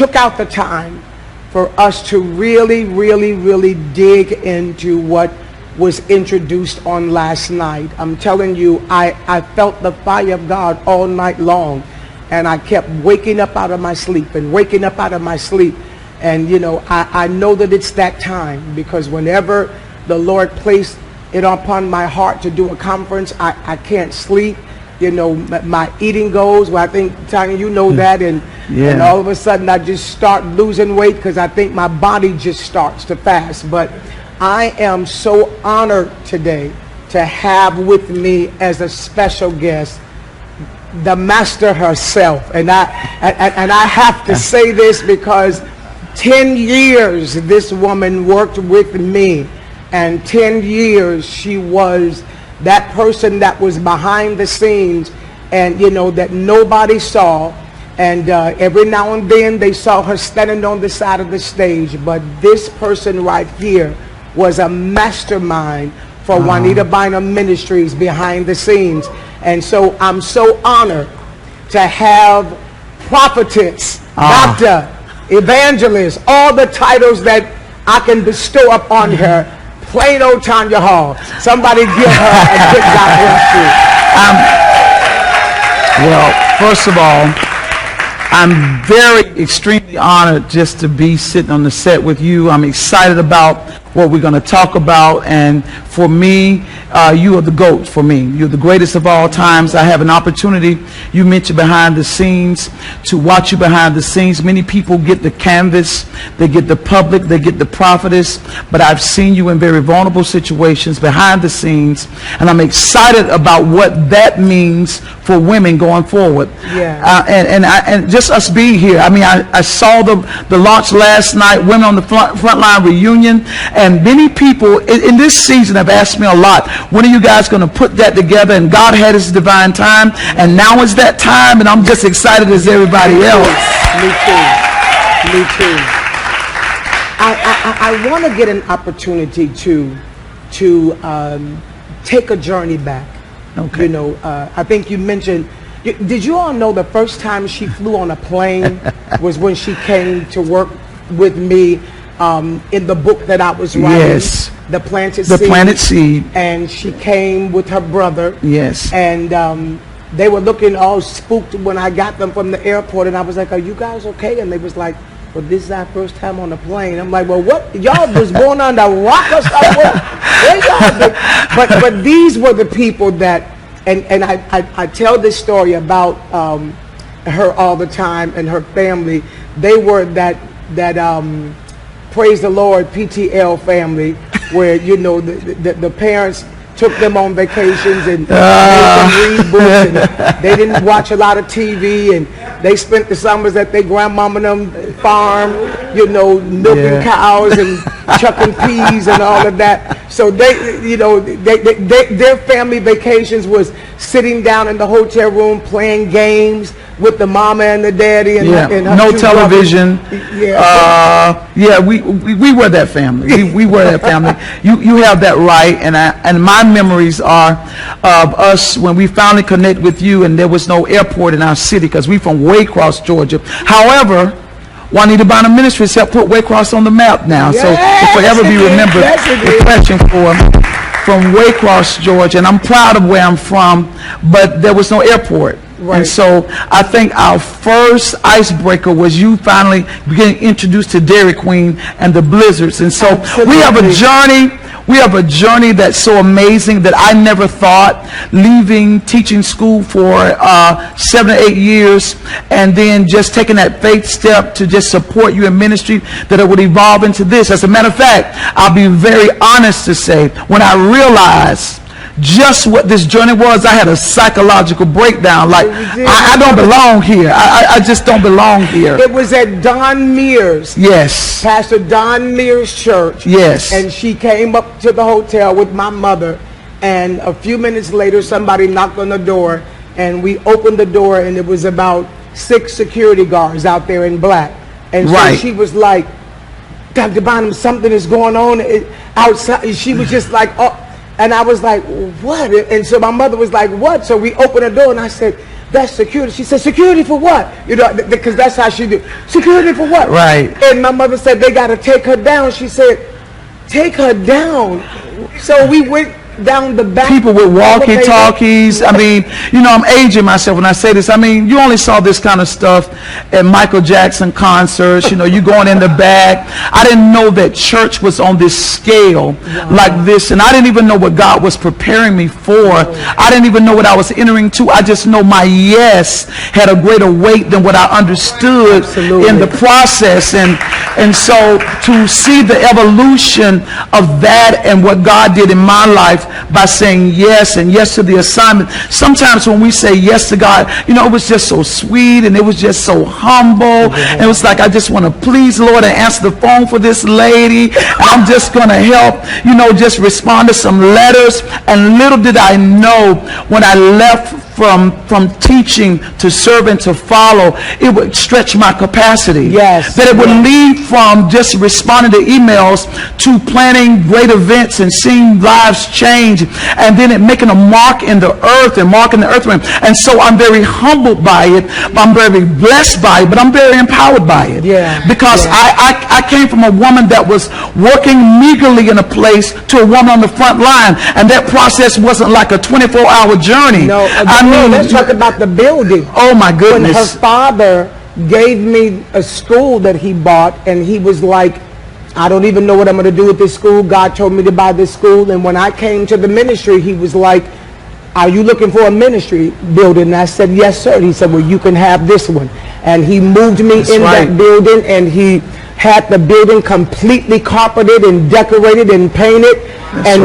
took out the time for us to really, really, really dig into what was introduced on last night. I'm telling you, I felt the fire of God all night long, and I kept waking up out of my sleep and waking up out of my sleep. And you know, I know that it's that time, because whenever the Lord placed it upon my heart to do a conference, I can't sleep. You know, my eating goes, well, I think, Tanya, you know that, and all of a sudden I just start losing weight because I think my body just starts to fast. But I am so honored today to have with me as a special guest the master herself. And I have to say this because 10 years this woman worked with me, and 10 years she was that person that was behind the scenes, and you know, that nobody saw. And every now and then they saw her standing on the side of the stage. But this person right here was a mastermind for Juanita Bynum Ministries behind the scenes. And so I'm so honored to have prophetess, doctor, evangelist, all the titles that I can bestow upon her. Plain old Tanya Hall. Somebody give her a big God bless you. Well, first of all, I'm very extremely honored just to be sitting on the set with you. I'm excited about what we're going to talk about, and for me, you are the GOAT for me. You're the greatest of all times. I have an opportunity, you mentioned behind the scenes, to watch you behind the scenes. Many people get the canvas, they get the public, they get the prophetess, but I've seen you in very vulnerable situations behind the scenes, and I'm excited about what that means for women going forward. Yeah. And just us being here. I mean, I saw the launch last night, Women on the Frontline reunion, and many people in this season have asked me a lot, when are you guys going to put that together? And God had his divine time, and now is that time, and I'm just excited as everybody else. Me too. Me too. I want to get an opportunity to take a journey back. Okay. You know, I think you mentioned, did you all know the first time she flew on a plane was when she came to work with me in the book that I was writing? Yes. The Planted The Seed. Planted Seed. And she came with her brother. Yes. And they were looking all spooked when I got them from the airport, and I was like, are you guys okay? And they was like, well, this is our first time on a plane. I'm like, well, what? Y'all was born under a rock or something? Where y'all been? But these were the people that, and I tell this story about her all the time and her family. They were that praise the Lord PTL family, where, you know, the parents took them on vacations and made them read books, and they didn't watch a lot of TV, and they spent the summers at their grandmama and them farm, you know, milking cows and chucking peas and all of that. So they, you know, their family vacations was sitting down in the hotel room playing games with the mama and the daddy and, and her no television. We were that family. We were that family. You have that right, and my memories are of us when we finally connected with you, and there was no airport in our city because we from Waycross, Georgia. However, Juanita Bynum Ministries helped put Waycross on the map now, so it'll forever be remembered. The passion from Waycross, Georgia, and I'm proud of where I'm from, but there was no airport. Right. And so I think our first icebreaker was you finally getting introduced to Dairy Queen and the Blizzards. And so we have a journey. We have a journey that's so amazing that I never thought, leaving teaching school for 7 or 8 years, and then just taking that faith step to just support you in ministry, that it would evolve into this. As a matter of fact, I'll be very honest to say, when I realized just what this journey was, I had a psychological breakdown. Like, I don't belong here. I just don't belong here. It was at Don Mears. Yes. Pastor Don Mears' church. Yes. And she came up to the hotel with my mother, and a few minutes later somebody knocked on the door, and we opened the door, and it was about 6 security guards out there in black. And so she was like, Dr. Bynum, something is going on outside. She was just like, oh. And I was like, what? And so my mother was like, what? So we opened the door, and I said, that's security. She said, security for what? You know, because that's how she do. Security for what? Right. And my mother said, they got to take her down. She said, take her down. So we went down the back. People with walkie-talkies. I mean, you know, I'm aging myself when I say this. I mean, you only saw this kind of stuff at Michael Jackson concerts. You know, you going in the back. I didn't know that church was on this scale like this, and I didn't even know what God was preparing me for. I didn't even know what I was entering to. I just know my yes had a greater weight than what I understood in the process. And so to see the evolution of that and what God did in my life by saying yes and yes to the assignment. Sometimes when we say yes to God, you know, it was just so sweet and it was just so humble. And it was like, I just want to please Lord and answer the phone for this lady. And I'm just going to help, you know, just respond to some letters. And little did I know when I left from teaching to serve and to follow, it would stretch my capacity. Yes. That it would lead from just responding to emails to planning great events and seeing lives change, and then it making a mark in the earth and marking the earth realm. And so I'm very humbled by it, I'm very blessed by it, but I'm very empowered by it. Yeah. Because I came from a woman that was working meagerly in a place to a woman on the front line, and that process wasn't like a 24-hour journey. No, let's talk about the building. Oh my goodness. When her father gave me a school that he bought, and he was like, I don't even know what I'm going to do with this school. God told me to buy this school. And when I came to the ministry, he was like, are you looking for a ministry building? And I said, yes, sir. And he said, well, you can have this one. And he moved me that building, and he had the building completely carpeted and decorated and painted.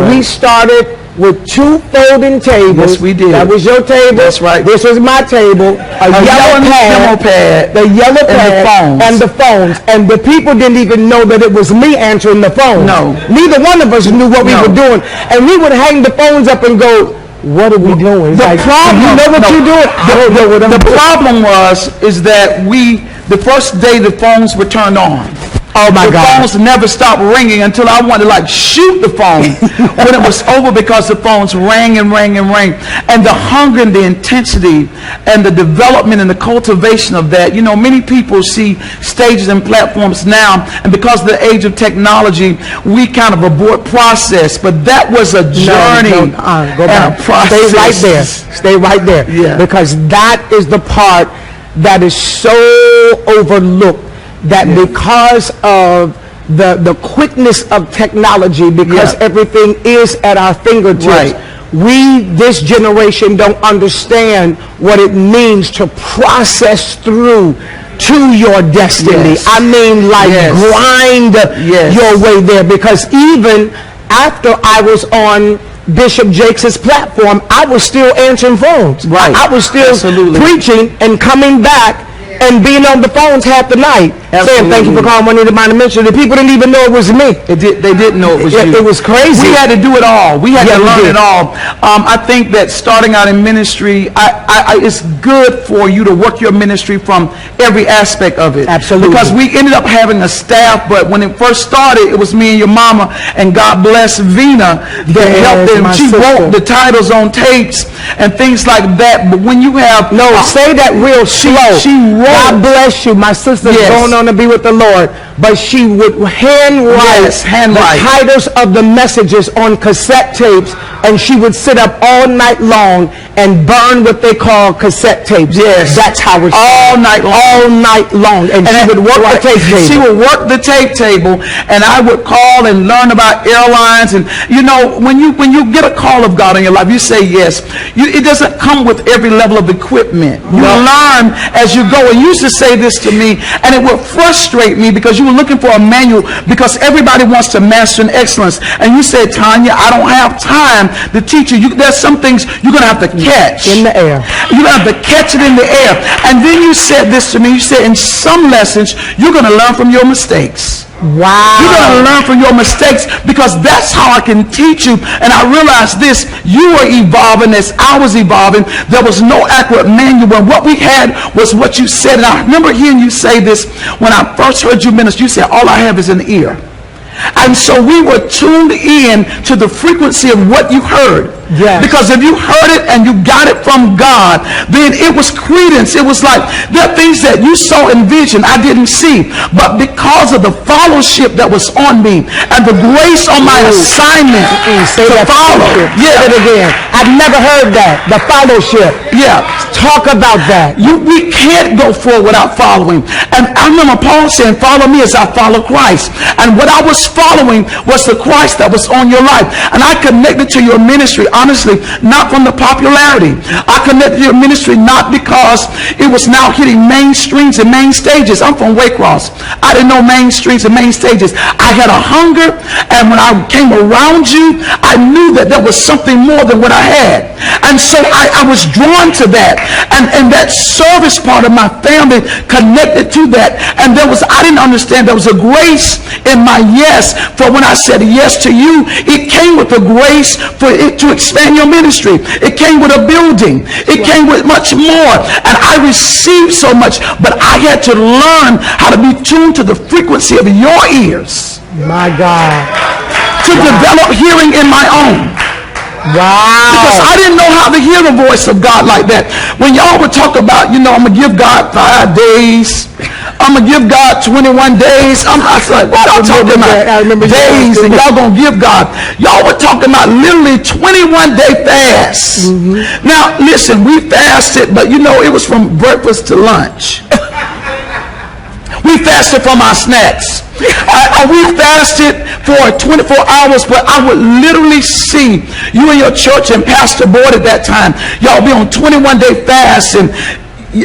We started with 2 folding tables. Yes, we did. That was your table. That's right. This was my table. A yellow pad, the yellow pad, and the phones. And the people didn't even know that it was me answering the phone. No. Neither one of us knew what we were doing. And we would hang the phones up and go, what are we doing? The problem, you know what you're doing? I don't know what I'm doing. The problem is that the first day the phones were turned on. Oh my God. The phones never stopped ringing until I wanted to like shoot the phone when it was over, because the phones rang and rang and rang. And the hunger and the intensity and the development and the cultivation of that. You know, many people see stages and platforms now, and because of the age of technology, we kind of abort process. But that was a journey. Go back. Stay right there. Stay right there. Yeah. Because that is the part that is so overlooked. That because of the quickness of technology, because everything is at our fingertips, this generation don't understand what it means to process through to your destiny. I mean, like grind your way there. Because even after I was on Bishop Jakes' platform, I was still answering phones. I was still preaching and coming back and being on the phones half the night, saying thank you for calling Juanita Bynum Ministry. The people didn't even know it was me. They didn't know it was you. It was crazy. We had to do it all. We had to learn it all. I think that starting out in ministry, it's good for you to work your ministry from every aspect of it. Absolutely. Because we ended up having a staff, but when it first started, it was me and your mama, and God bless Vina that helped them. She wrote the titles on tapes and things like that. But when you have say that real slow. She wrote. God bless you. My sister's going on to be with the Lord. But she would handwrite the titles of the messages on cassette tapes, and she would sit up all night long and burn what they call cassette tapes. That's how it all night long. All night long. And she would work the tape table. She would work the tape table, and I would call and learn about airlines. And you know, when you get a call of God in your life, you say yes. It doesn't come with every level of equipment. You learn as you go. And you used to say this to me, and it would frustrate me because you were looking for a manual, because everybody wants to master in excellence. And you said, Tanya, I don't have time to teach you. There's some things you're going to have to catch. In the air. You're going to have to catch it in the air. And then you said this to me. You said, in some lessons, you're going to learn from your mistakes. Wow. You're going to learn from your mistakes, because that's how I can teach you. And I realized this, you were evolving as I was evolving. There was no accurate manual, and what we had was what you said. And I remember hearing you say this when I first heard you minister. You said, all I have is an ear. And so we were tuned in to the frequency of what you heard. Yes. Because if you heard it and you got it from God, then it was credence. It was like there are things that you saw in vision I didn't see. But because of the fellowship that was on me and the grace on my assignment Say to that follow. Yeah. Say it again. I've never heard that. The fellowship. Yeah. Talk about that. We can't go forward without following. And I remember Paul saying, follow me as I follow Christ. And what I was following was the Christ that was on your life. And I connected to your ministry, honestly, not from the popularity. I connected to your ministry not because it was now hitting main streams and main stages. I'm from Waycross. I didn't know main streams and main stages. I had a hunger, and when I came around you, I knew that there was something more than what I had. And so I was drawn to that. And that service part of my family connected to that. And I didn't understand there was a grace in my yes. For when I said yes to you, it came with a grace for it to expand your ministry. It came with a building. It came with much more. And I received so much, but I had to learn how to be tuned to the frequency of your ears. My God. To develop hearing in my own. Wow. Because I didn't know how to hear the voice of God like that. When y'all would talk about, I'm going to give God 5 days. I'm going to give God 21 days. I was like, what y'all talking about? I remember days, and y'all going to give God. Y'all were talking about literally 21-day fast. Mm-hmm. Now, listen, we fasted, but it was from breakfast to lunch. We fasted from our snacks. We fasted for 24 hours, but I would literally see you in your church and Pastor Board at that time. Y'all be on 21-day fast, and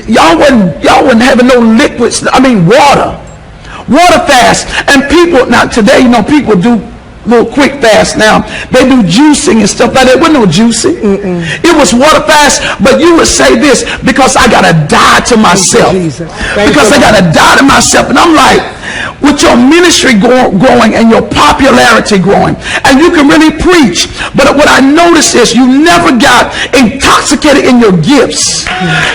y'all wasn't having no liquids. Water fast. And people, now today, people do little quick fast now. They do juicing and stuff like that. There wasn't no juicing. It was water fast, but you would say this, because I got to die to myself. Because I got to die to myself. And I'm like, with your ministry growing and your popularity growing, and you can really preach, but what I noticed is you never got intoxicated in your gifts.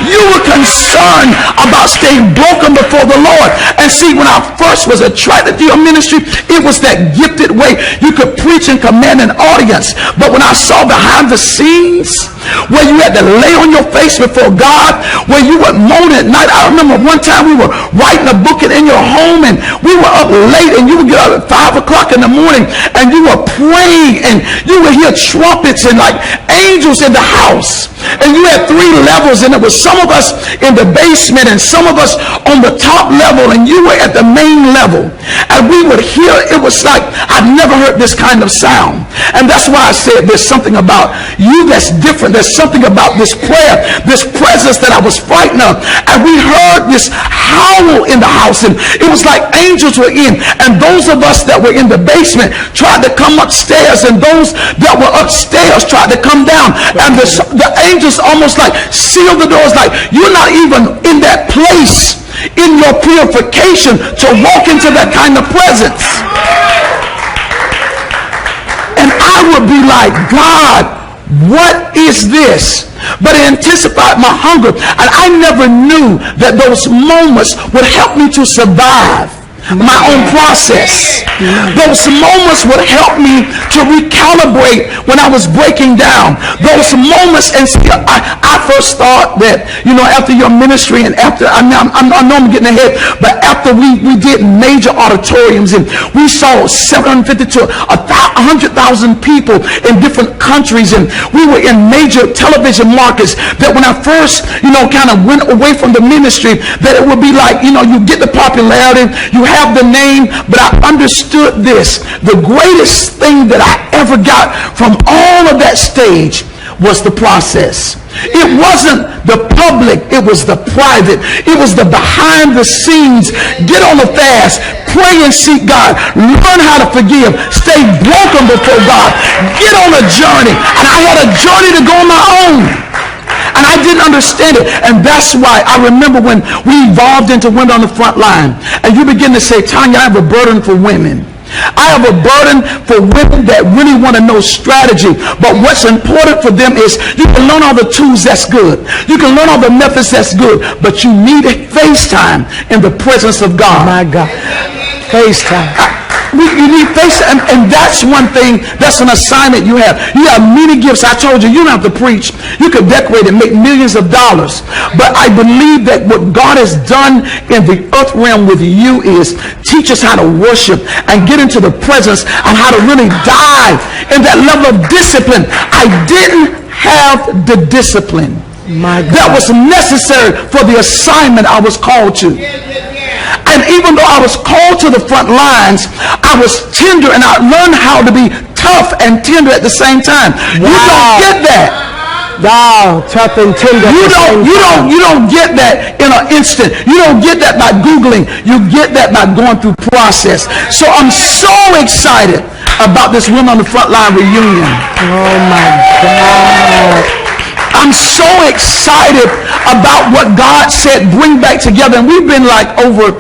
You were concerned about staying broken before the Lord. And see, when I first was attracted to your ministry, it was that gifted way. You could preach and command an audience. But when I saw behind the scenes, where you had to lay on your face before God, where you would moan at night. I remember one time we were writing a book in your home, and we were up late, and you would get up at 5 o'clock in the morning, and you were praying, and you would hear trumpets and like angels in the house. And you had 3 levels, and it was some of us in the basement and some of us on the top level, and you were at the main level. And we would hear, it was like I've never heard this kind of sound. And that's why I said there's something about you that's different. There's something about this prayer, this presence that I was frightened of. And we heard this howl in the house, and it was like angels were in. And those of us that were in the basement tried to come upstairs, and those that were upstairs tried to come down. And the angels almost like sealed the doors, like you're not even in that place in your purification to walk into that kind of presence. And I would be like, God, what is this? But it intensified my hunger. And I never knew that those moments would help me to survive my own process. Those moments would help me to recalibrate when I was breaking down. Those moments, and see, I first thought that, after your ministry, and after, I know I'm getting ahead, but after we did major auditoriums, and we saw 750 to 100,000 people in different countries, and we were in major television markets, that when I first, kind of went away from the ministry, that it would be like, you get the popularity, you have the name, but I understood this. The greatest thing that I ever got from all of that stage was the process. It wasn't the public, it was the private. It was the behind the scenes. Get on the fast, pray and seek God, learn how to forgive, stay broken before God, get on a journey. And I had a journey to go on my own. And I didn't understand it. And that's why I remember when we evolved into Women on the Front Line, and you begin to say, Tanya, I have a burden for women. I have a burden for women that really want to know strategy. But what's important for them is you can learn all the tools, that's good. You can learn all the methods, that's good. But you need FaceTime in the presence of God. My God. FaceTime. You need faith, and that's one thing. That's an assignment you have. You have many gifts. I told you, you don't have to preach. You could decorate and make millions of dollars. But I believe that what God has done in the earth realm with you is teach us how to worship and get into the presence and how to really dive in that level of discipline. I didn't have the discipline that was necessary for the assignment I was called to. And even though I was called to the front lines, I was tender, and I learned how to be tough and tender at the same time. Wow. You don't get that. Wow, tough and tender. You don't get that in an instant. You don't get that by Googling. You get that by going through process. So I'm so excited about this Women on the Front Line reunion. Oh my God. I'm so excited about what God said bring back together. And we've been like over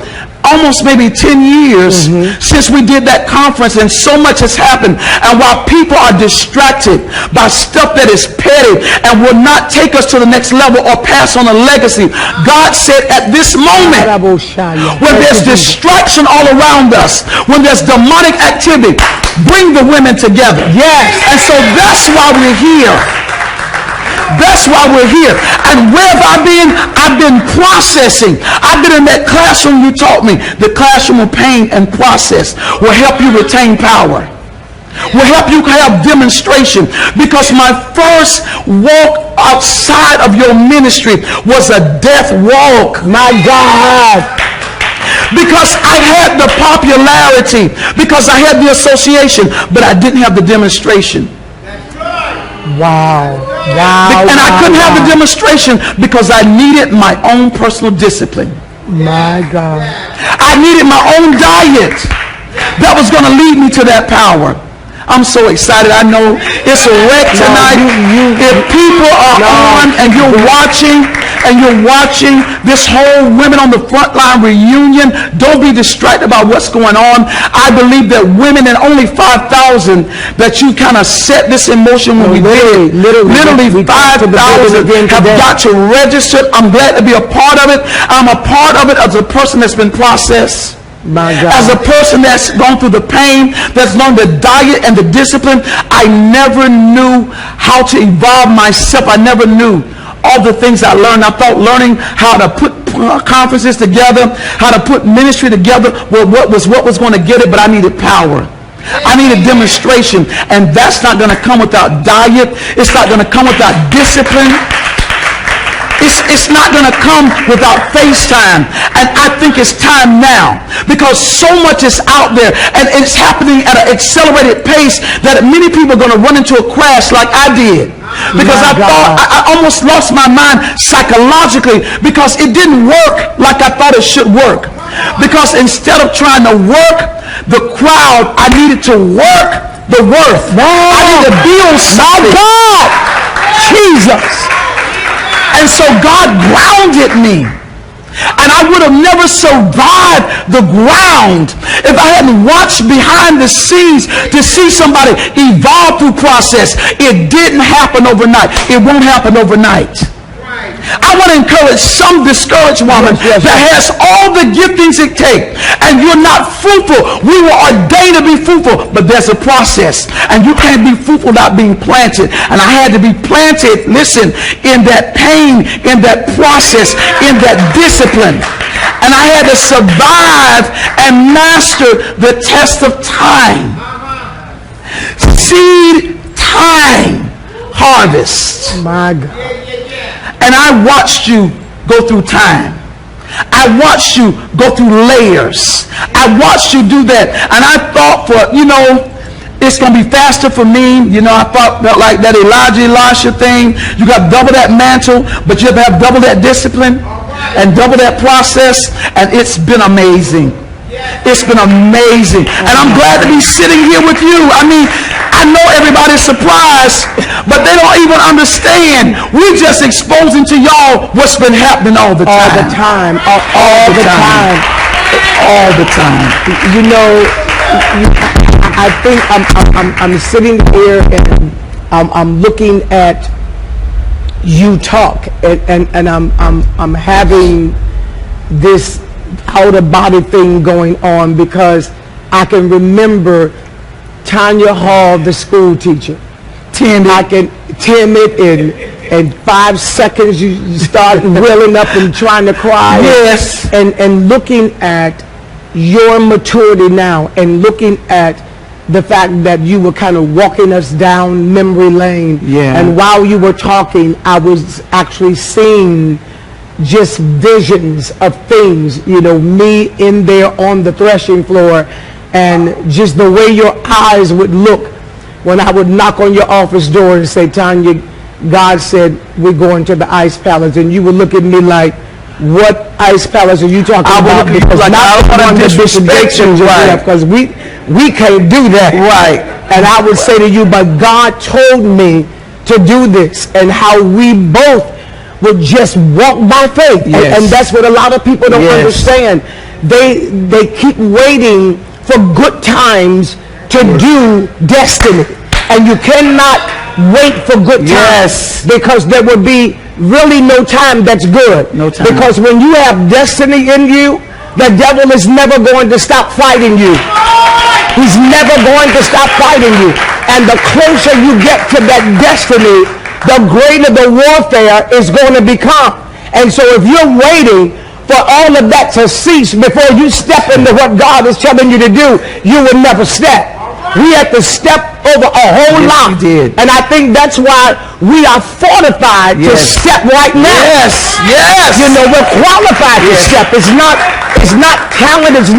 almost maybe 10 years since we did that conference, and so much has happened. And while people are distracted by stuff that is petty and will not take us to the next level or pass on a legacy, God said at this moment, when there's distraction all around us, when there's demonic activity, bring the women together. Yes. And so that's why we're here. That's why we're here. And where have I been? I've been processing. I've been in that classroom you taught me. The classroom of pain and process will help you retain power. Will help you have demonstration. Because my first walk outside of your ministry was a death walk. My God. Because I had the popularity, because I had the association, but I didn't have the demonstration. Wow. Wow. And I couldn't have the demonstration because I needed my own personal discipline. My God. I needed my own diet that was going to lead me to that power. I'm so excited. I know it's a wreck tonight. If people are on and you're watching this whole Women on the Front Line reunion, don't be distracted about what's going on. I believe that women, and only 5,000 that you kind of set this in motion when we did. Literally 5,000 have got to register. I'm glad to be a part of it. I'm a part of it as a person that's been processed. My God. As a person that's gone through the pain, that's learned the diet and the discipline, I never knew how to evolve myself. I never knew all the things I learned. I thought learning how to put conferences together, how to put ministry together, what was going to get it, but I needed power. I needed demonstration, and that's not going to come without diet. It's not going to come without discipline. It's not going to come without FaceTime. And I think it's time now, because so much is out there and it's happening at an accelerated pace that many people are going to run into a crash like I did. Because I almost lost my mind psychologically because it didn't work like I thought it should work. Because instead of trying to work the crowd, I needed to work the worth. I needed to build something. My God! Jesus! And so God grounded me. And I would have never survived the ground if I hadn't watched behind the scenes to see somebody evolve through process. It didn't happen overnight. It won't happen overnight. I want to encourage some discouraged woman that has all the giftings it takes, and you're not fruitful. We were ordained to be fruitful, but there's a process, and you can't be fruitful without being planted. And I had to be planted, listen, in that pain, in that process, in that discipline. And I had to survive and master the test of time. Seed, time, harvest. My God. And I watched you go through time. I watched you go through layers. I watched you do that. And I thought it's going to be faster for me. I thought like that Elisha thing. You got double that mantle, but you have to have double that discipline and double that process. And it's been amazing. It's been amazing. And I'm glad to be sitting here with you. I mean, I know everybody's surprised, but they don't even understand. We're just exposing to y'all what's been happening all the time. All the time. All the time. I think I'm sitting here and I'm looking at you talk, and I'm having this out of body thing going on, because I can remember Tanya Hall, the school teacher. Timid in 5 seconds you start welling up and trying to cry. Yes. And looking at your maturity now, and looking at the fact that you were kind of walking us down memory lane. Yeah. And while you were talking, I was actually seeing just visions of things, me in there on the threshing floor, and just the way your eyes would look when I would knock on your office door and say, Tanya, God said we're going to the Ice Palace, and you would look at me like, what Ice Palace are you talking about? Because like not the one that Bishop Dixon just left, because we can't do that. Right. And I would say to you, but God told me to do this, and how we both would just walk by faith. Yes. And that's what a lot of people don't understand. They keep waiting for good times to do destiny. And you cannot wait for good times, because there will be really no time that's good. No time. Because when you have destiny in you, the devil is never going to stop fighting you. He's never going to stop fighting you. And the closer you get to that destiny, the greater the warfare is going to become. And so if you're waiting for all of that to cease before you step into what God is telling you to do, you will never step. We had to step over a whole lot. We did. And I think that's why we are fortified to step right now. Yes. Yes. We're qualified to step. It's not talent, it's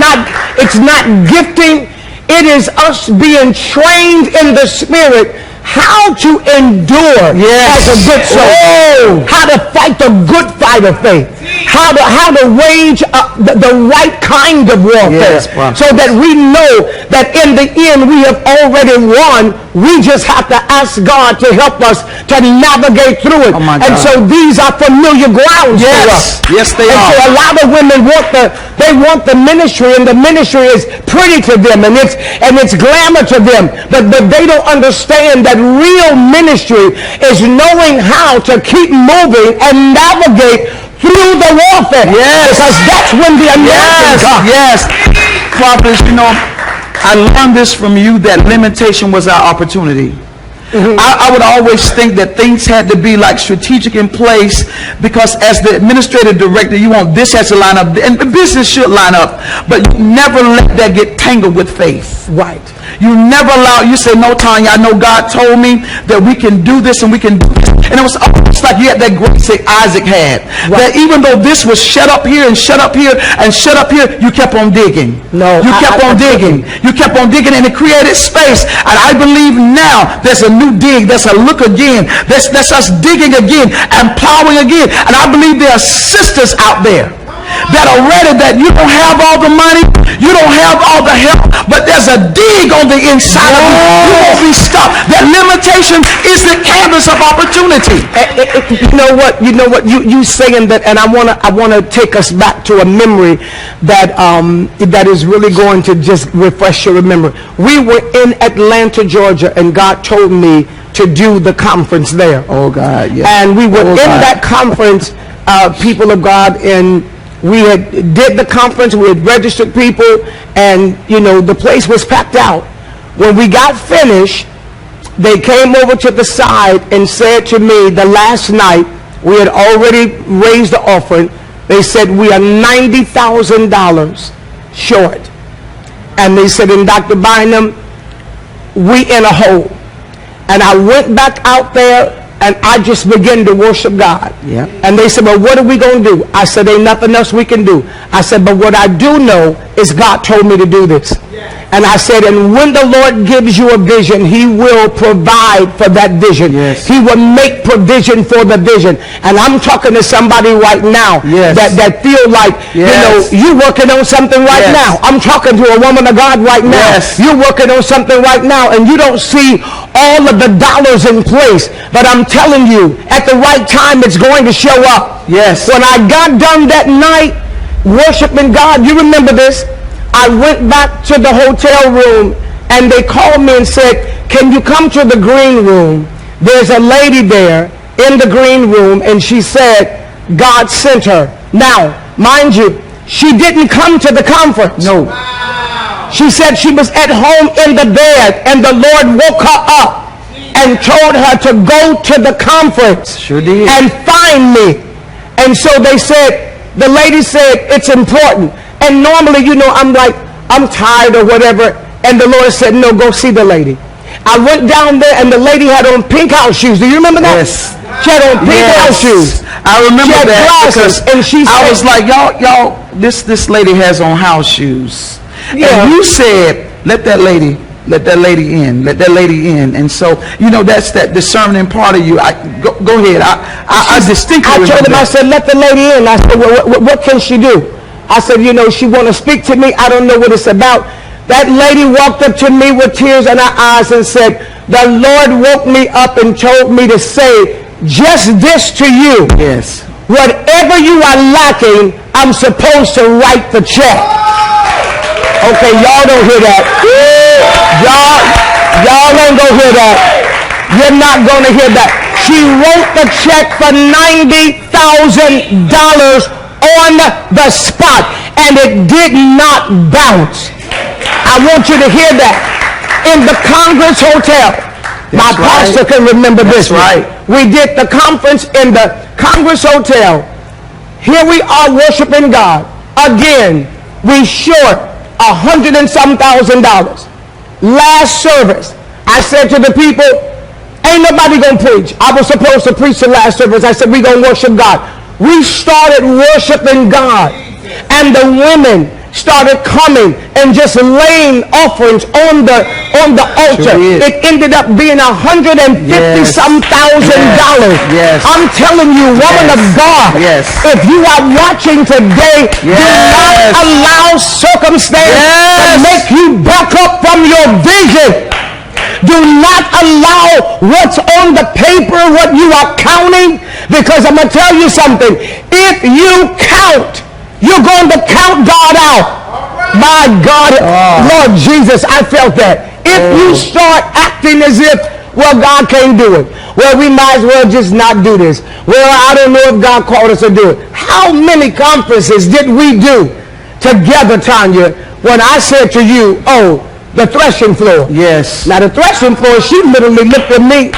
not gifting. It is us being trained in the Spirit how to endure as a good soldier, how to fight the good fight of faith, how to wage the right kind of warfare, so that we know that in the end we have already won. We just have to ask God to help us to navigate through it. And so these are familiar grounds for us. Yes, they are. So a lot of women want the ministry, and the ministry is pretty to them, and it's glamour to them, but they don't understand that real ministry is knowing how to keep moving and navigate through the warfare. Yes. Because that's when the anointing comes. Yes. Prophets, I learned this from you, that limitation was our opportunity. I would always think that things had to be like strategic in place, because as the administrative director, you want this has to line up, and business should line up, but you never let that get tangled with faith. Right. You never allow, you say, no, Tanya, I know God told me that we can do this and we can do this. And it was almost like you had that grace that Isaac had. Right. That even though this was shut up here and shut up here and shut up here, you kept on digging. You kept on digging. You kept on digging, and it created space. And I believe now there's a new dig. There's a look again. That's us digging again and plowing again. And I believe there are sisters out there that are ready, that you don't have all the money, you don't have all the help, but there's a dig on the inside of you. You won't be stopped. That limitation is the canvas of opportunity. You know what? You saying that, and I wanna take us back to a memory that is really going to just refresh your memory. We were in Atlanta, Georgia, and God told me to do the conference there. Oh God, yes. And we were in that conference, people of God, and we did the conference, we had registered people, and the place was packed out. When we got finished, they came over to the side and said to me, the last night, we had already raised the offering, they said, we are $90,000 short. And they said, and Dr. Bynum, we in a hole. And I went back out there, and I just began to worship God. Yeah. And they said, well, what are we going to do? I said, ain't nothing else we can do. I said, but what I do know is God told me to do this. And I said, and when the Lord gives you a vision, he will provide for that vision. Yes. He will make provision for the vision. And I'm talking to somebody right now that feel like, you're working on something right now. I'm talking to a woman of God right now. You're working on something right now, and you don't see all of the dollars in place. But I'm telling you, at the right time, it's going to show up. Yes. When I got done that night worshiping God, you remember this, I went back to the hotel room, and they called me and said, can you come to the green room? There's a lady there in the green room, and she said God sent her. Now, mind you, she didn't come to the conference. No. She said she was at home in the bed and the Lord woke her up and told her to go to the conference and find me. And so they said, the lady said, it's important. And normally, you know, I'm like, I'm tired or whatever. And the Lord said, no, go see the lady. I went down there and the lady had on pink house shoes. Do you remember that? Yes. She had on pink house shoes. I remember she had that glasses, because and she said, I was like, y'all, this lady has on house shoes. Yeah. And you said, let that lady in. And so, you know, that's that discerning part of you. Go ahead. I distinctly I told him, I said, let the lady in. I said, well, what can she do? I said, you know, she want to speak to me. I don't know what it's about. That lady walked up to me with tears in her eyes and said, the Lord woke me up and told me to say just this to you. Yes. Whatever you are lacking, I'm supposed to write the check. Okay, y'all don't hear that. Y'all ain't gonna hear that. You're not gonna hear that. She wrote the check for $90,000 on the spot, and it did not bounce. I want you to hear that. In the Congress Hotel, my pastor can remember this. Right. We did the conference in the Congress Hotel. Here we are worshiping God. Again, we short $100 and some thousand. Last service, I said to the people, ain't nobody gonna preach. I was supposed to preach the last service. I said, we gonna worship God. We started worshiping God, and the women started coming and just laying offerings on the altar. It ended up being $150 some thousand. Yes. I'm telling you, woman of God, if you are watching today, do not allow circumstance to make you back up from your vision. Do not allow what's on the paper, what you are counting, because I'm going to tell you something. If you count, you're going to count God out. My God, Lord Jesus, I felt that. If you start acting as if, well, God can't do it. Well, we might as well just not do this. Well, I don't know if God called us to do it. How many conferences did we do together, Tanya, when I said to you, oh, the threshing floor? Yes. Now, the threshing floor, she literally looked at me.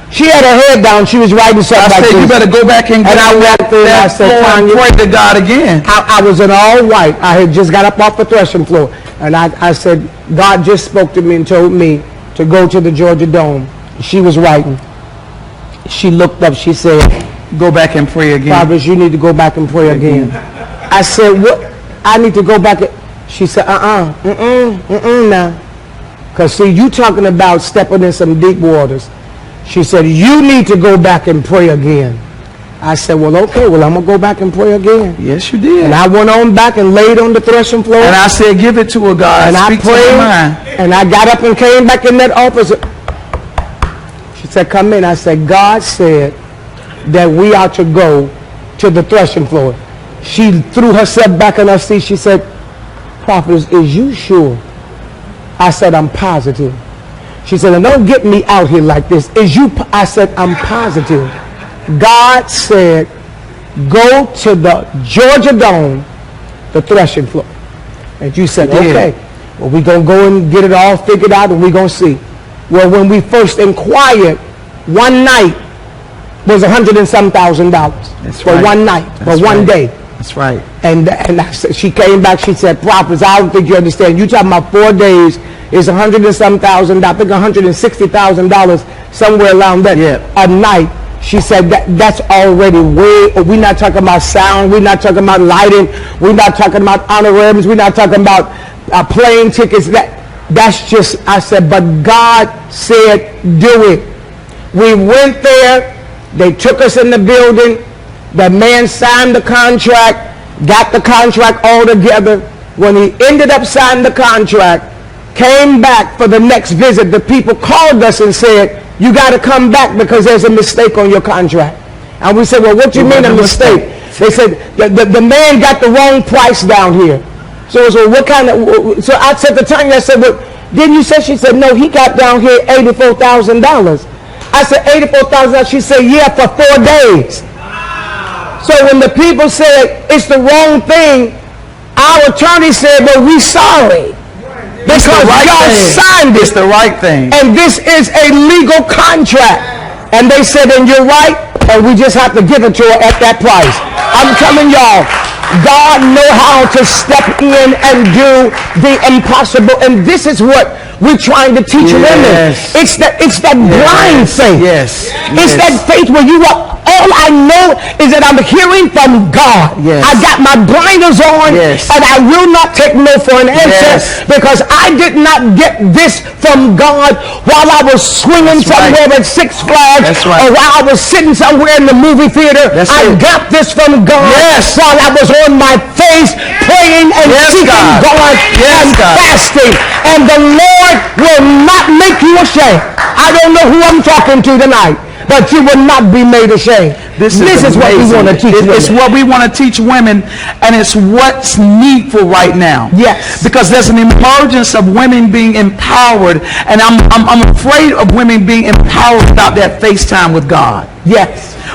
She had her head down. She was writing something like this. I said, you better go back and I walked through and I said, Tanya, pray to God again. I was in all white. I had just got up off the threshing floor. And I said, God just spoke to me and told me to go to the Georgia Dome. She was writing. She looked up. She said, go back and pray again. Providence, you need to go back and pray again. I said, what? I need to go back. She said, now. Because, see, you talking about stepping in some deep waters. She said, you need to go back and pray again. I said, well, okay, well, I'm going to go back and pray again. Yes, you did. And I went on back and laid on the threshing floor. And I said, give it to her, God. And I prayed, and I got up and came back in that office. She said, come in. I said, God said that we are to go to the threshing floor. She threw herself back in her seat. She said, Prophetess, is you sure? I said, I'm positive. She said, and don't get me out here like this. Is you? I said, I'm positive. God said, go to the Georgia Dome, the threshing floor. And you said, okay, well, we're going to go and get it all figured out and we're going to see. Well, when we first inquired, one night was $100 and some thousand. For one night, for one day. That's right. And I said, she came back, she said, Prophets, I don't think you understand. You talking about 4 days, is $100 and some thousand, I think $160,000, somewhere around that, a night. She said, that's already way, we're not talking about sound, we're not talking about lighting, we're not talking about honorariums, we're not talking about plane tickets. That's just, I said, but God said, do it. We went there, they took us in the building, the man signed the contract, got the contract all together. When he ended up signing the contract, came back for the next visit, the people called us and said, you got to come back because there's a mistake on your contract. And we said, well, what do you mean a mistake? They said, the man got the wrong price down here. So what kind of, so I said to Tanya, I said, well, didn't you say? She said, no, he got down here $84,000. I said, $84,000. She said, yeah, for 4 days. So when the people said it's the wrong thing, our attorney said, well, we sorry. signed it. It's the right thing. And this is a legal contract. And they said, and you're right, and we just have to give it to her at that price. I'm telling y'all, God know how to step in and do the impossible. And this is what we're trying to teach women. It's that blind faith. It's that faith where you are, all I know is that I'm hearing from God. I got my blinders on, and I will not take no for an answer, because I did not get this from God while I was swinging somewhere at Six Flags, or while I was sitting somewhere in the movie theater. I got this from God while I was on my face praying and seeking God and fasting. And the Lord will not make you ashamed. I don't know who I'm talking to tonight, but you will not be made ashamed. This is what we want to teach women. It's what we want to teach women, and it's what's needful right now. Because there's an emergence of women being empowered, and I'm afraid of women being empowered without that FaceTime with God.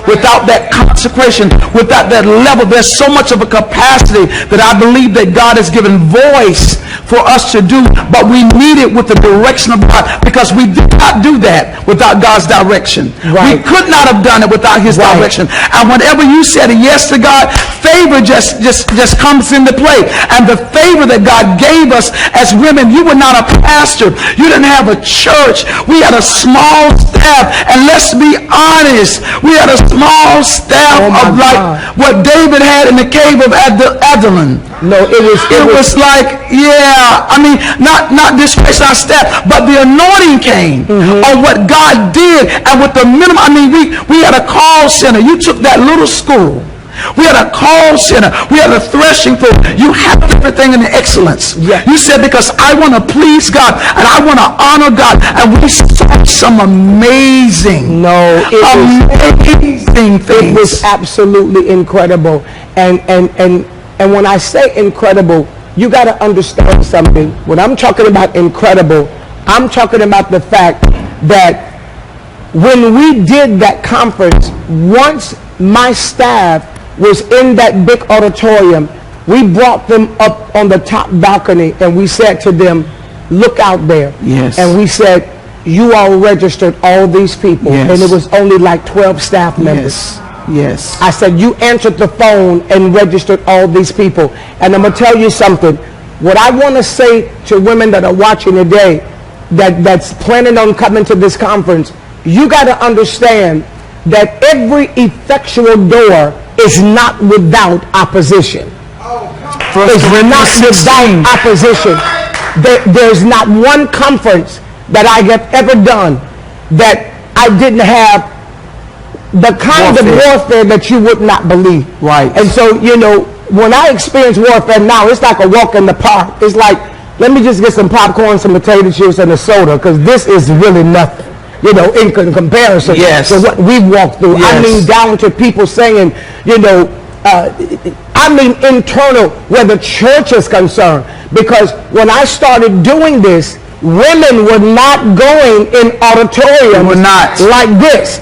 Without that consecration, without that level. There's so much of a capacity that I believe that God has given voice for us to do, but we need it with the direction of God, because we did not do that without God's direction. We could not have done it without his direction. And whenever you said yes to God, favor just comes into play. And the favor that God gave us as women, you were not a pastor, you didn't have a church, we had a small staff. And let's be honest, we had a small staff of like what David had in the cave of Adullam. It was like, I mean, not disgrace our staff, but the anointing came on what God did. And with the minimum, I mean, we had a call center. You took that little school. We had a call center. We had a threshing floor. You have everything in excellence. You said, because I want to please God and I want to honor God. And we saw some amazing things. It was absolutely incredible. And when I say incredible, you got to understand something. When I'm talking about incredible, I'm talking about the fact that when we did that conference, once my staff was in that big auditorium, we brought them up on the top balcony and we said to them, look out there. And we said, you all registered all these people. And it was only like 12 staff members. I said, you answered the phone and registered all these people. And I'm going to tell you something. What I want to say to women that are watching today that's planning on coming to this conference, you got to understand that every effectual door is not without opposition. It's not without opposition. There's not one conference that I have ever done that I didn't have the kind of warfare that you would not believe. And so, you know, when I experience warfare now, it's like a walk in the park. It's like, let me just get some popcorn, some potato chips, and a soda, because this is really nothing, you know, in comparison to what we've walked through. I mean, down to people saying, you know, I mean internal, where the church is concerned. Because when I started doing this, women were not going in auditoriums like this.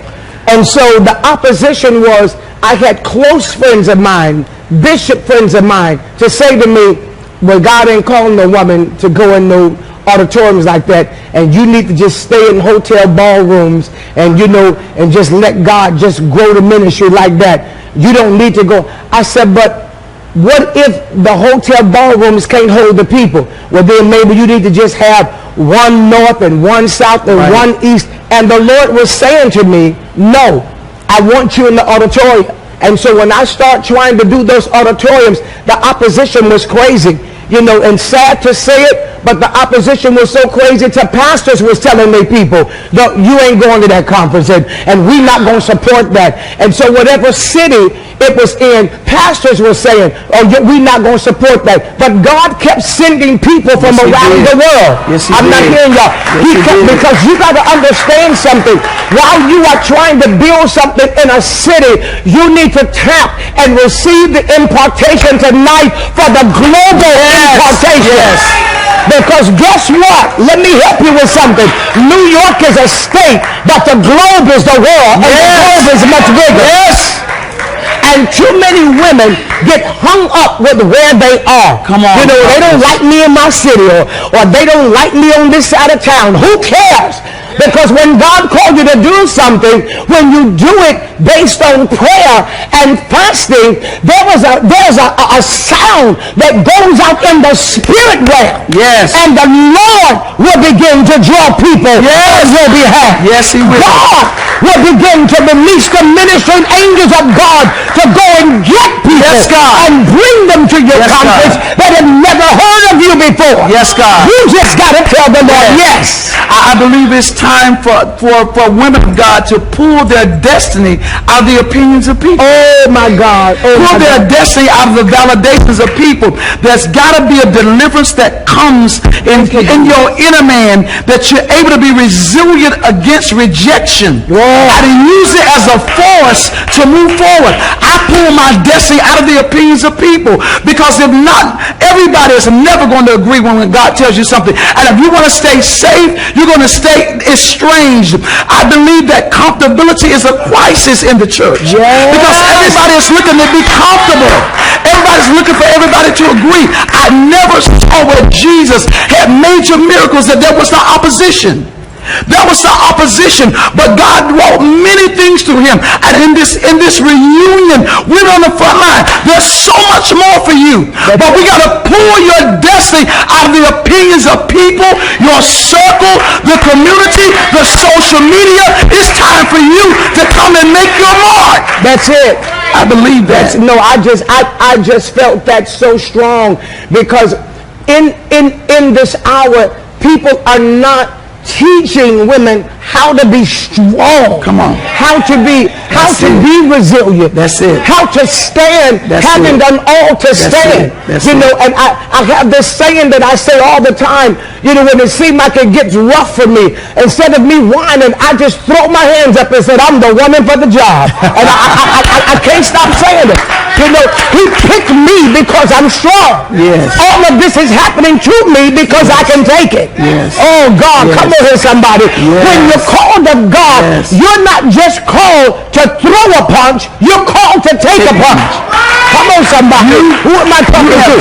And so the opposition was, I had close friends of mine, bishop friends of mine, to say to me, well, God ain't calling no woman to go in no auditoriums like that, and you need to just stay in hotel ballrooms and, you know, and just let God just grow the ministry like that. You don't need to go. I said, but what if the hotel ballrooms can't hold the people? Well, then maybe you need to just have one north and one south and one east. And the Lord was saying to me, no, I want you in the auditorium. And so when I start trying to do those auditoriums, the opposition was crazy. You know, and sad to say it, but the opposition was so crazy to pastors was telling their people, no, you ain't going to that conference, and we're not going to support that. And so whatever city it was in, pastors were saying, oh, we're not going to support that. But God kept sending people from around the world. I'm not hearing y'all. Because you got to understand something. While you are trying to build something in a city, you need to tap and receive the impartation tonight for the global impartation. Because guess what? Let me help you with something. New York is a state, but the globe is the world, and the globe is much bigger. And too many women get hung up with where they are. Come on. You know, they don't like me in my city, or they don't like me on this side of town. Who cares? Because when God called you to do something, when you do it based on prayer and fasting, there's a sound that goes out in the spirit realm. Yes. And the Lord will begin to draw people on your behalf. Yes, he will. God will begin to release the ministering angels of God to go and get people and bring them to your conference that have never heard of you before. Yes, God. You just got to tell the Lord, yes. I believe it's time for women of God to pull their destiny out of the opinions of people. Oh, my God. Pull their destiny out of the validations of people. There's got to be a deliverance that comes in your inner man, that you're able to be resilient against rejection. And to use it as a force to move forward. I pull my destiny out of the opinions of people, because if not, everybody is never going to agree when God tells you something. And if you want to stay safe, you're going to stay estranged. I believe that comfortability is a crisis in the church. Because everybody is looking to be comfortable. Everybody's looking for everybody to agree. I never saw where Jesus had major miracles that there was no opposition. There was the opposition, but God wrought many things through him. And in this reunion, we're on the front line. There's so much more for you. But we got to pull your destiny out of the opinions of people, your circle, the community, the social media. It's time for you to come and make your mark. That's it. I believe that. I just felt that so strong, because in this hour, people are not teaching women how to be strong. Come on. How to be resilient. That's it. How to stand, having done all to stand. You know, and I have this saying that I say all the time, you know, when it seems like it gets rough for me, instead of me whining, I just throw my hands up and said, I'm the woman for the job. And I can't stop saying it. You know, he picked me because I'm strong. Yes. All of this is happening to me because I can take it. Yes. Oh, God, come on here, somebody. Yes. When you're called of God, you're not just called to throw a punch, you're called to take a punch. Come on, somebody. Who am I talking to?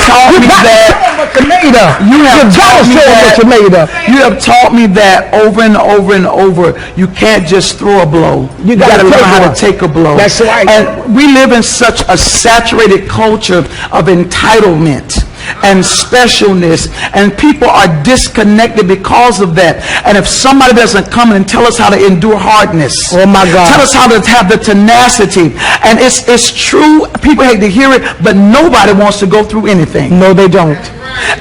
You have taught me that over and over and over. You can't just throw a blow. You got to learn how to take a blow. That's right. And we live in such a saturated culture of entitlement and specialness, and people are disconnected because of that. And if somebody doesn't come and tell us how to endure hardness, oh my God, tell us how to have the tenacity, and it's true, people hate to hear it, but nobody wants to go through anything. No, they don't.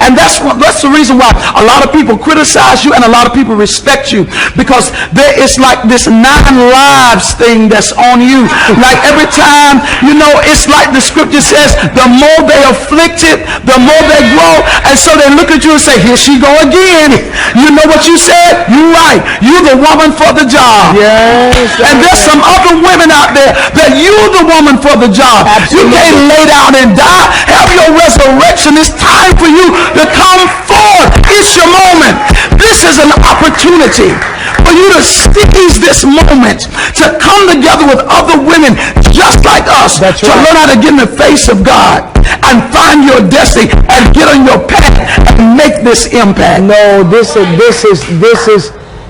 And that's the reason why a lot of people criticize you and a lot of people respect you, because there is like this 9 lives thing that's on you. Like every time, you know, it's like the scripture says, the more they afflicted, the more they grow. And so they look at you and say, here she go again. You know what you said? You're right. You're the woman for the job. Yes. And there's some other women out there that you're the woman for the job. Absolutely. You can't lay down and die. Have your resurrection. It's time for you to come forth. It's your moment. This is an opportunity for you to seize this moment, to come together with other women just like us, to learn how to get in the face of God and find your destiny and get on your path and make this impact. No,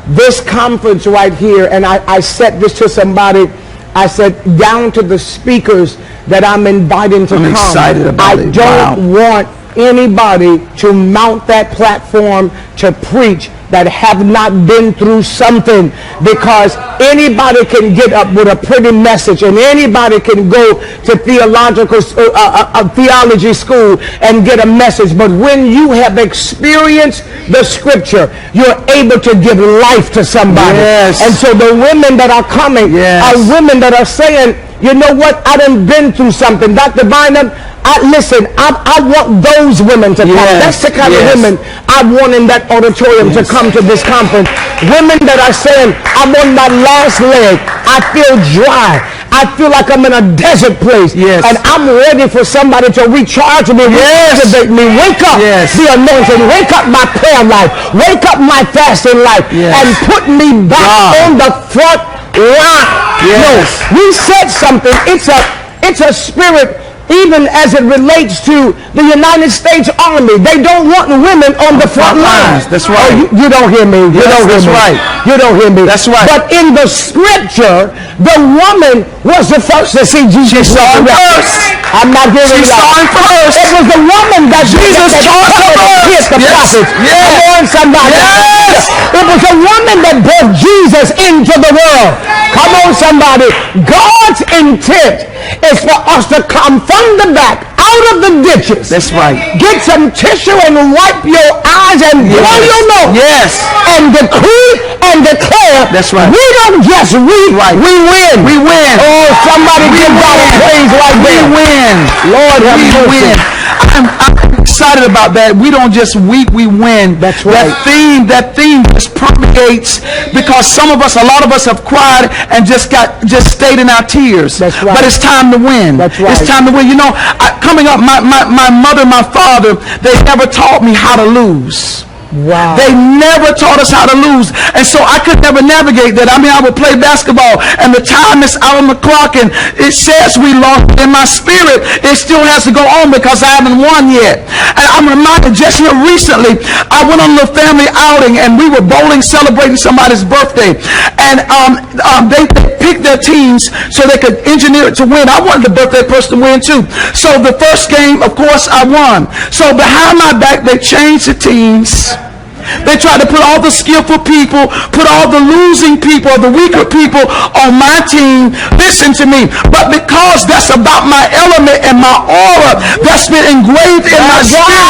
this conference right here, and I said this to somebody. I said, down to the speakers that I'm inviting to come. I'm excited about it. I don't want anybody to mount that platform to preach that have not been through something, because anybody can get up with a pretty message and anybody can go to theology school and get a message, but when you have experienced the scripture, you're able to give life to somebody. Yes. And so the women that are coming are women that are saying, you know what, I done been through something. Dr. Bynum, I want those women to come. That's the kind of women I want in that auditorium to come to this conference. Women that are saying, I'm on my last leg. I feel dry. I feel like I'm in a desert place. And I'm ready for somebody to recharge me, reactivate me, wake up the anointing, wake up my prayer life, wake up my fasting life, and put me back on the front line. No, we said something. It's a spirit even as it relates to the United States Army. They don't want women on the front lines. That's right. Oh, you don't hear me. You don't hear me. Right. You don't hear me. That's right. But in the scripture, the woman was the first to see Jesus. She saw him first. I'm not giving She saw him first. It was the woman that Jesus chose her first. The prophets. Yes. Come on, somebody. Yes. It was a woman that brought Jesus into the world. Come on, somebody. God's intent is for us to come from the back, out of the ditches. That's right. Get some tissue and wipe your eyes and blow your nose. Yes. And decree and declare. That's right. We don't just weep, we win. We win. Oh, somebody give God a praise right there. We win. Lord have mercy. We win. I'm excited about that. We don't just weep, we win. That's right. That theme just permeates, because a lot of us have cried and just stayed in our tears. That's right. But it's time to win. That's right. It's time to win. You know, coming up, my mother, my father, they never taught me how to lose. Wow. They never taught us how to lose. And so I could never navigate that. I mean, I would play basketball and the time is out on the clock and it says we lost. In my spirit, it still has to go on because I haven't won yet. And I'm reminded just here recently, I went on a family outing and we were bowling, celebrating somebody's birthday. And they picked their teams so they could engineer it to win. I wanted the birthday person to win too. So the first game, of course, I won. So behind my back, they changed the teams. They tried to put all the skillful people, put all the losing people, the weaker people on my team. Listen to me. But because that's about my element and my aura, that's been engraved in my spirit.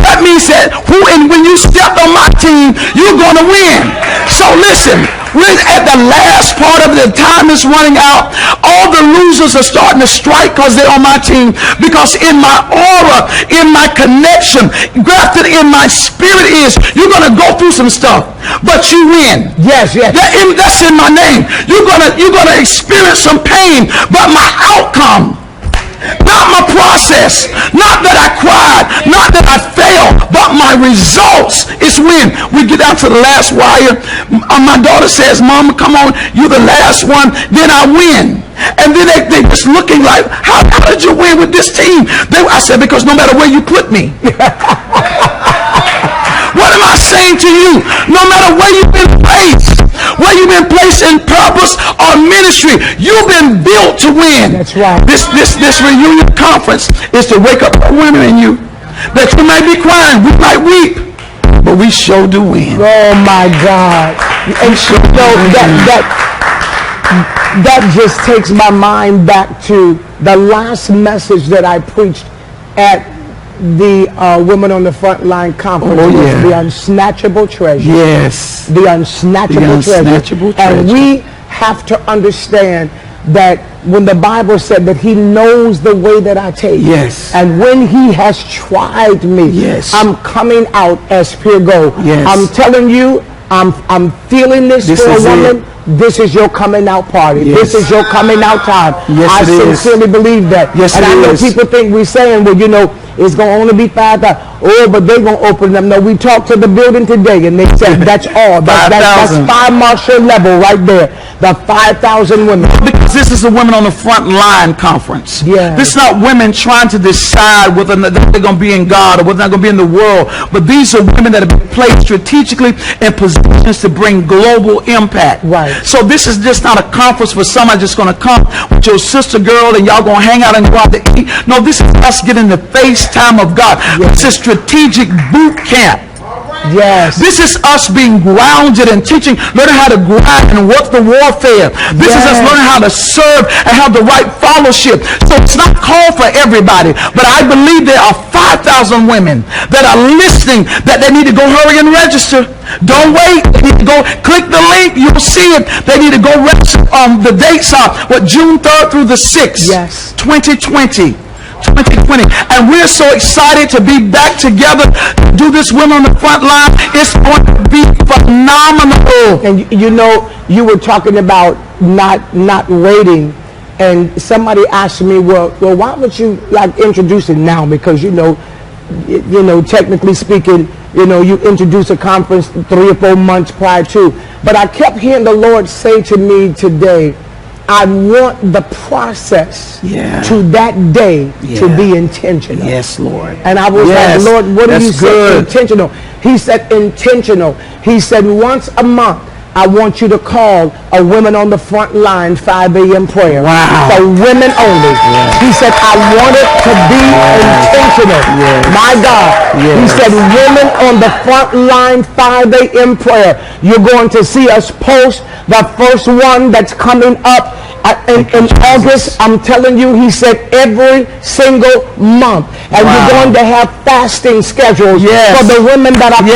That means that when you step on my team, you're going to win. So listen. We're at the last part of it. The time is running out. All the losers are starting to strike because they're on my team. Because in my aura, in my connection, grafted in my spirit is, you're going to go through some stuff, but you win. Yes, yes. That's in my name. You're gonna experience some pain, but my outcome, not my process, not that I cried, not that I failed, but my results is win. We get down to the last wire. My daughter says, Mama, come on, you're the last one. Then I win. And then they just looking like, how did you win with this team? I said, because no matter where you put me. What am I saying to you? No matter where you've been placed, where you've been placed in purpose or ministry, you've been built to win. That's right. This reunion conference is to wake up the women in you. That you might be crying, we might weep, but we sure do win. Oh my God. And you know, that just takes my mind back to the last message that I preached at the Women on the Front Line conference. Oh, yeah. The unsnatchable treasure. Yes. The unsnatchable treasure. And we have to understand that when the Bible said that he knows the way that I take. Yes. And when he has tried me, yes, I'm coming out as pure gold. Yes. I'm telling you, I'm feeling this for a woman. This is your coming out party. Yes. This is your coming out time. Yes, I sincerely believe that. Yes, and I know people think we're saying, well, you know, it's going to only be 5,000. Oh, but they're going to open them. No, we talked to the building today, and they said that's all. That's 5 Marshall level right there. The 5,000 women. Because this is the Women on the Front Line conference. Yeah. This is not women trying to decide whether they're going to be in God or whether they're going to be in the world. But these are women that have been placed strategically in positions to bring global impact. Right. So this is just not a conference where somebody's just going to come with your sister girl and y'all going to hang out and go out to eat. No, this is us getting the FaceTime of God. Yes. This is strategic boot camp. Yes. This is us being grounded and teaching, learning how to grind and work the warfare. This is us learning how to serve and have the right fellowship. So it's not called for everybody, but I believe there are 5,000 women that are listening that they need to go hurry and register. Don't wait. They need to go click the link. You'll see it. They need to go register. The dates are June 3rd through the 6th, yes, 2020. And we're so excited to be back together to do this Women on the Front Line. It's going to be phenomenal. And you know, you were talking about not waiting, and somebody asked me, well, why would you like introduce it now? Because you know, technically speaking, you introduce a conference 3 or 4 months prior to. But I kept hearing the Lord say to me today, I want the process to that day to be intentional. Yes, Lord. And I was like, Lord, what do you say intentional? He said intentional. He said once a month, I want you to call a women on the front line 5 a.m. prayer. Wow. For women only. He said, I want it to be intentional. My God. He said, women on the front line 5 a.m. prayer. You're going to see us post the first one that's coming up in August. I'm telling you, he said every single month. And we're going to have fasting schedules for the women that are coming.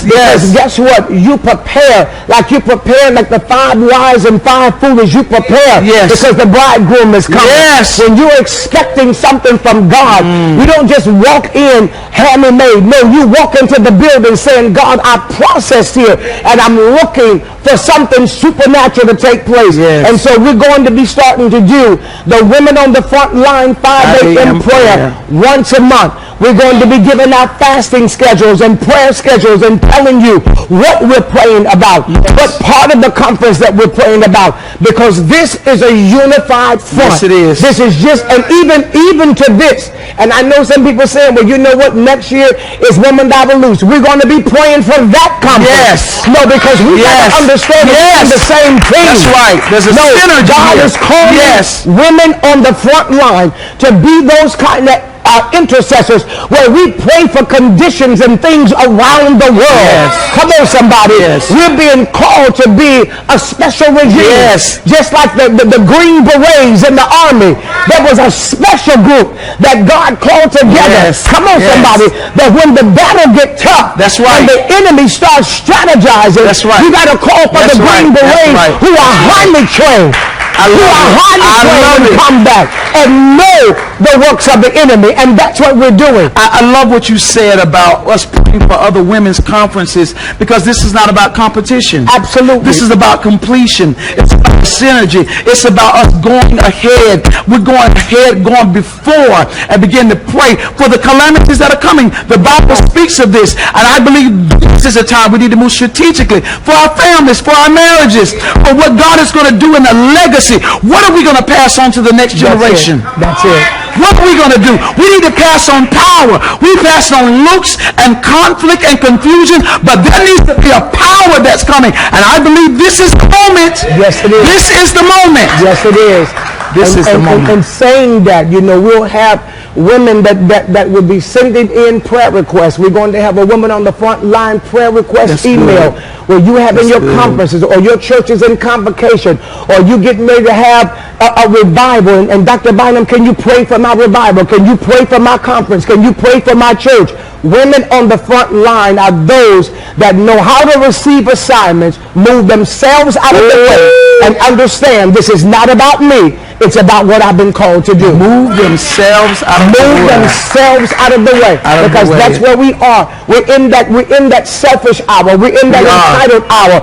Because guess what? You prepare like you prepare like the 5 wise and 5 foolish. You prepare because the bridegroom is coming. When you're expecting something from God, you don't just walk in handmade. No, you walk into the building saying, God, I processed here and I'm looking for something supernatural to take place. And so we're going to be starting to do the women on the front line 5 a.m. prayer once a month. We're going to be giving out fasting schedules and prayer schedules and telling you what we're praying about, what part of the conference that we're praying about, because this is a unified front. Yes, it is. This is just, and even to this, and I know some people saying, well, you know what, next year is Women Dive Loose. We're going to be praying for that conference. No, because we got to understand it's the same thing. That's right. There's a synergy. God is calling women on the front line to be those kind of intercessors where we pray for conditions and things around the world. Come on, somebody. We're being called to be a special regime. Just like the Green Berets in the army. There was a special group that God called together. Come on, somebody. That when the battle get tough, when the enemy starts strategizing, you got to call for the Green Berets who are highly trained. Who are highly trained to come back and know the works of the enemy, and that's what we're doing. I love what you said about us praying for other women's conferences, because this is not about competition. Absolutely. This is about completion. It's about synergy. It's about us going ahead. We're going ahead, going before, and begin to pray for the calamities that are coming. The Bible speaks of this, and I believe this is a time we need to move strategically for our families, for our marriages, for what God is going to do in the legacy. What are we going to pass on to the next generation? That's it. What are we going to do? We need to pass on power. We pass on looks and conflict and confusion, but there needs to be a power that's coming. And I believe this is the moment. Yes, it is. This is the moment. Yes, it is. This is the moment. And saying that, you know, we'll have women that will be sending in prayer requests. We're going to have a woman on the front line prayer request email where you have in your conferences or your churches in convocation, or you getting ready to have a revival. And Dr. Bynum, can you pray for my revival? Can you pray for my conference? Can you pray for my church? Women on the front line are those that know how to receive assignments, move themselves out of the way, and understand this is not about me. It's about what I've been called to do. Move themselves out of the way. Move themselves out of the way. Because that's where we are. We're in that selfish hour. We're in that entitled hour.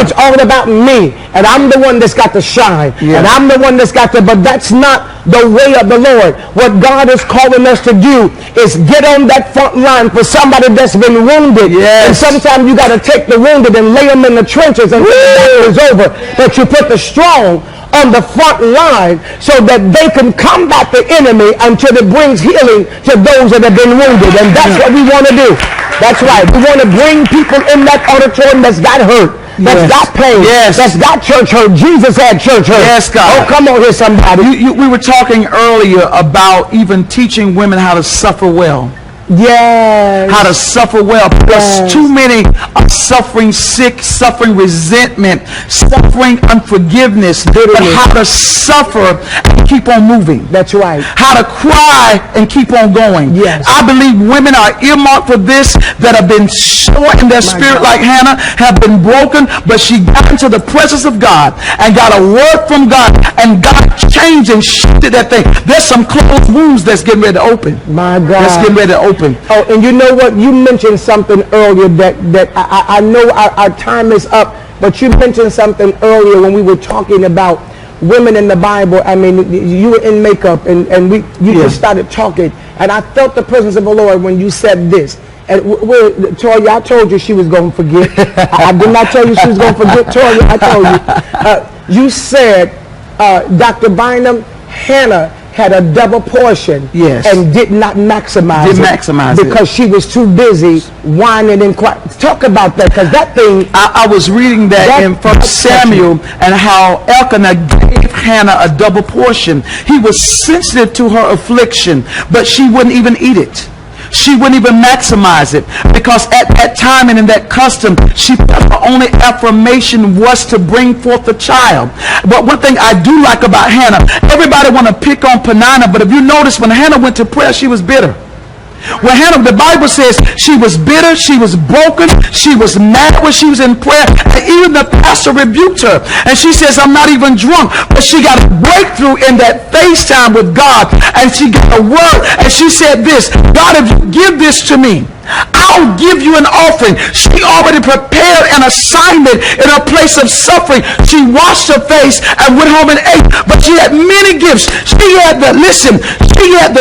It's all about me. And I'm the one that's got to shine. And I'm the one that's got to, but that's not the way of the Lord. What God is calling us to do is get on that front line for somebody that's been wounded. And sometimes you got to take the wounded and lay them in the trenches and the battle is over. But you put the strong on the front line so that they can combat the enemy until it brings healing to those that have been wounded. And that's what we want to do. That's right. We want to bring people in that auditorium that's got hurt, that's got pain, that's got church hurt. Jesus had church hurt. Yes, God. Oh, come on here, somebody. We were talking earlier about even teaching women how to suffer well. How to suffer well, because too many are suffering sick, suffering resentment, suffering unforgiveness, but how to suffer and keep on moving. That's right. How to cry and keep on going. I believe women are earmarked for this, that have been sore in their spirit like Hannah, have been broken, but she got into the presence of God and got a word from God, and God changed and shifted that thing. There's some closed wounds that's getting ready to open. My God. That's getting ready to open. Oh, and you know what? You mentioned something earlier that I know our time is up, but you mentioned something earlier when we were talking about women in the Bible. I mean, you were in makeup and you just started talking, and I felt the presence of the Lord when you said this. And Toya, I told you she was going to forget. I did not tell you she was going to forget. Toya, I told you. You said Dr. Bynum, Hannah had a double portion, yes, and did not maximize it because she was too busy whining and crying. Talk about that, because that thing. I was reading that in 1 Samuel, and how Elkanah gave Hannah a double portion. He was sensitive to her affliction, but she wouldn't even eat it. She wouldn't even maximize it, because at that time and in that custom, she felt her only affirmation was to bring forth a child. But one thing I do like about Hannah, everybody want to pick on Peninnah, but if you notice, when Hannah went to prayer, she was bitter. When Hannah, the Bible says she was bitter, she was broken, she was mad when she was in prayer, and even the pastor rebuked her. And she says, I'm not even drunk. But she got a breakthrough in that FaceTime with God, and she got a word, and she said this, God, if you give this to me, I'll give you an offering. She already prepared an assignment in a place of suffering. She washed her face and went home and ate. But she had many gifts. She had the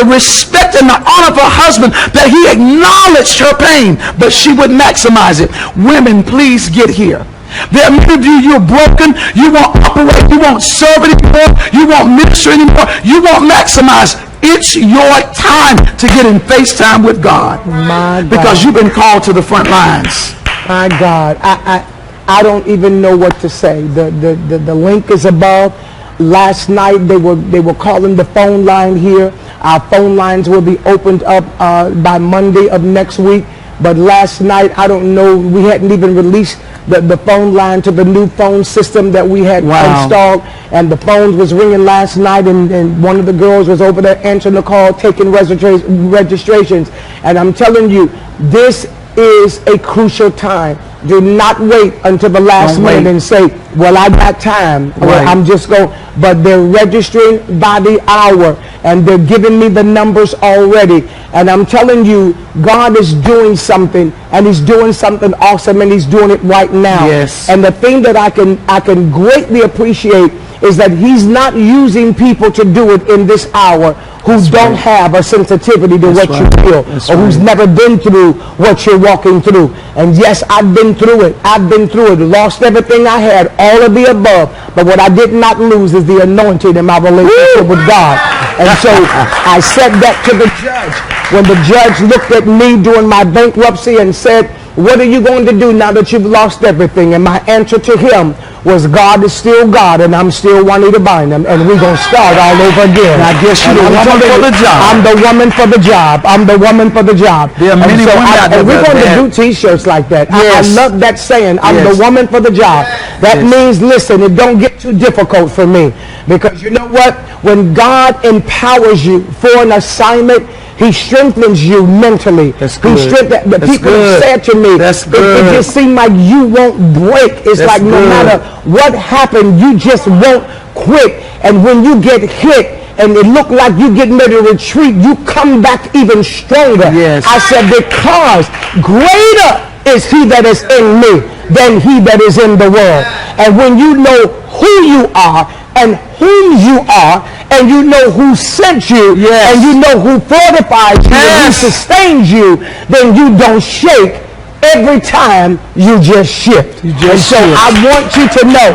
respect and the honor of her husband, that he acknowledged her pain, but she would maximize it. Women, please get here. There are many of you, you're broken, you won't operate, you won't serve anymore, you won't minister anymore, you won't maximize. It's your time to get in FaceTime with God. My God. Because you've been called to the front lines. My God, I don't even know what to say. The link is above. Last night they were calling the phone line here. Our phone lines will be opened up by Monday of next week. But last night, I don't know, we hadn't even released the phone line to the new phone system that we had installed. And the phones was ringing last night, and one of the girls was over there answering the call, taking registrations. And I'm telling you, this is a crucial time. Do not wait until the last minute and say, well, I got time. Well, I'm just going. But they're registering by the hour, and they're giving me the numbers already. And I'm telling you, God is doing something, and he's doing something awesome, and he's doing it right now. Yes. And the thing that I can greatly appreciate is that he's not using people to do it in this hour who don't have a sensitivity to what you feel, or who's never been through what you're walking through. And yes, I've been through it. I've been through it. Lost everything I had, all of the above. But what I did not lose is the anointing in my relationship with God. And so I said that to the judge. When the judge looked at me during my bankruptcy and said, what are you going to do now that you've lost everything? And my answer to him was, God is still God, and I'm still Juanita Bynum, and we're going to start all over again. And I guess you're the woman for the job. I'm the woman for the job. I'm the woman for the job. There are many women out there. And we're going to do t-shirts like that. Yes. I love that saying, I'm the woman for the job. That means, listen, it don't get too difficult for me. Because you know what? When God empowers you for an assignment, he strengthens you mentally. That's good. The people have said to me, it just seems like you won't break. It's like no matter what happened, you just won't quit. And when you get hit and it look like you're getting ready to retreat, you come back even stronger. Yes. I said, because greater is he that is in me than he that is in the world. And when you know who you are and whom you are, and you know who sent you, and you know who fortifies you, and who sustains you, then you don't shake every time you just shift. I want you to know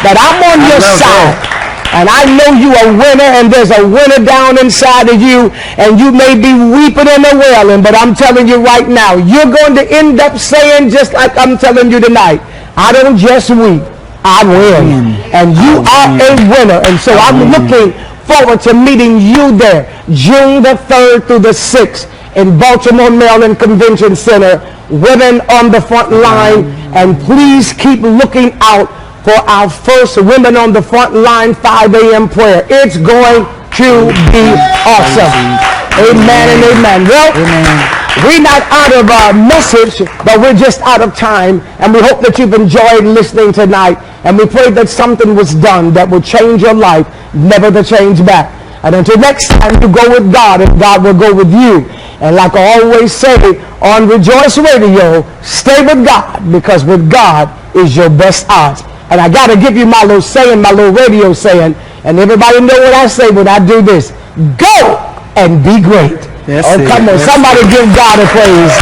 that I'm on your side. And I know you are a winner, and there's a winner down inside of you, and you may be weeping and a wailing, but I'm telling you right now, you're going to end up saying, just like I'm telling you tonight, I don't just weep, I win. And you are a winner. And so I'm looking forward to meeting you there June the 3rd through the 6th in Baltimore, Maryland Convention Center. Women on the front line. And please keep looking out for our first Women on the Front Line 5 a.m. prayer. It's going to be awesome. Amen and amen. Well, we're not out of our message, but we're just out of time. And we hope that you've enjoyed listening tonight. And we pray that something was done that will change your life, never to change back. And until next time, you go with God, and God will go with you. And like I always say on Rejoice Radio, stay with God, because with God is your best odds. And I got to give you my little saying, my little radio saying, and everybody know what I say when I do this. Go and be great. Come on, somebody give God a praise.